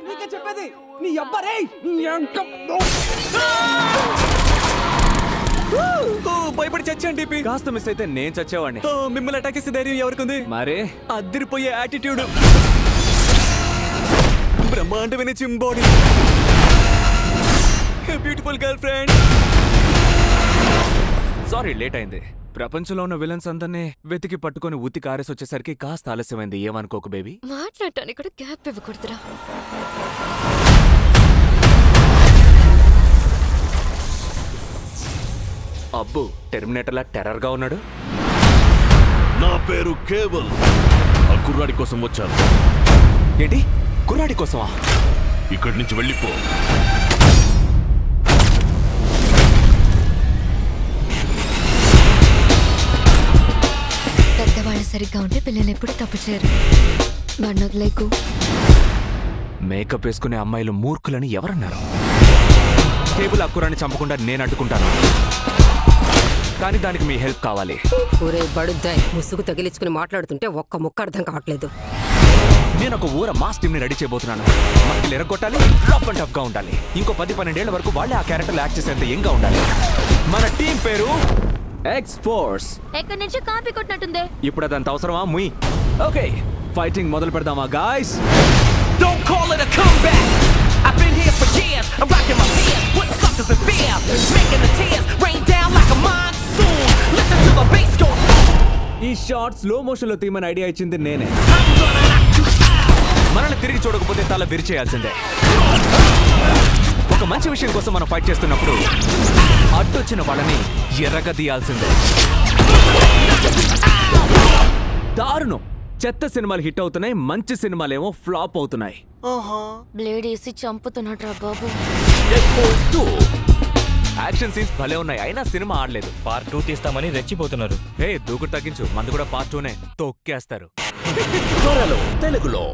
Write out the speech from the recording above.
నీకే చెప్పేది నీ అబ్బా రే. భయపడి చచ్చాను టీపీ. కాస్త మిస్ అయితే నేను చచ్చేవాడిని. మిమ్మల్ని అటాక్ చేసే ధైర్యం ఎవరికుంది? మరే అద్దరిపోయే యాటిట్యూడ్, బ్రహ్మాండమైన gym body, beautiful girl friend. Sorry late అయింది. ప్రపంచంలో ఉన్న విలన్స్ అందరినీ వెతికి పట్టుకొని ఉత్తి కారేసి వచ్చేసరికి కాస్త ఆలస్యమైంది. ఏమనుకోకు బేబీ. మాట్లాడటానికి కూడా గ్యాప్ ఇవ్వకూడదురా. అబ్బు టెర్మినేటర్లా టెర్రర్ గా ఉన్నాడు. నా పేరు కేవల్. ఆ కుర్రాడి కోసం వచ్చాను. ఏంటి కుర్రాడి కోసమా? ఇక్కడి నుంచి వెళ్ళిపో. పెద్దవాళ్ళు సరిగ్గా ఉంటే పిల్లలు ఎప్పుడు తప్పు చేయరు. బండొద్దులేకు. మేకప్ వేసుకునే అమ్మాయిలు మూర్ఖులని ఎవరన్నారు? టేబుల్ ఆ కుర్రాన్ని చంపకుండా నేను అడ్డుకుంటాను, కానీ దానికి మీ హెల్ప్ కావాలి. ఊరే బడుద్దాయ్, ముసుగు తగిలించుకుని మాట్లాడుతుంటే ఒక్క ముక్క అర్థం కావట్లేదు. నేను ఒక ఊర మాస్ టీమ్ ని రెడీ చేయబోతున్నాను. మనకి ఎరగొట్టాలి, రఫ్ అండ్ టఫ్ గా ఉండాలి. ఇంకో 10-12 ఏళ్ల వరకు వాళ్ళే ఆ క్యారెక్టర్ యాక్ట్ చేసేంత యంగ్ గా ఉండాలి. మన టీం పేరు ఎక్స్ ఫోర్స్. ఎక్కడి నుంచి కాపీ కొట్టినట్టుందే. ఇప్పుడు అదంత అవసరమా? ముయ్. ఓకే, ఫైటింగ్ మొదలు పెడదామా guys? Don't call it a comeback. I've been here for years. I'm rocking my fears, putting suckers in fear, making the tears rain down like a monsoon. Listen to the bass go. ఈ short slow motion లో తీయమని idea ఇచ్చింది నేనే. I'm gonna knock you out. మనల్ని తిరిగి చూడకపోతే తల విరిచేయాల్సిందే. ఒక మంచి విషయం కోసం మనం ఫైట్ చేస్తున్నప్పుడు అడ్డొచ్చిన వాళ్ళని ఎర్రగా తీయాల్సిందే. దారుణం. చెత్త సినిమాలు హిట్ అవుతున్నాయి, మంచి సినిమాలేమో ఫ్లాప్ అవుతున్నాయి. బ్లేడ్ వేసి చంపుతున్నాడు రా బాబు. యాక్షన్ సీన్స్ భలే ఉన్నాయి, అయినా సినిమా ఆడలేదు. పార్ట్ 2 తీస్తామని రెచ్చిపోతున్నారు. హే దూకుడు తగ్గించు, మందు కూడా పార్ట్ 2నే తొక్కేస్తారు. త్వరలో తెలుగులో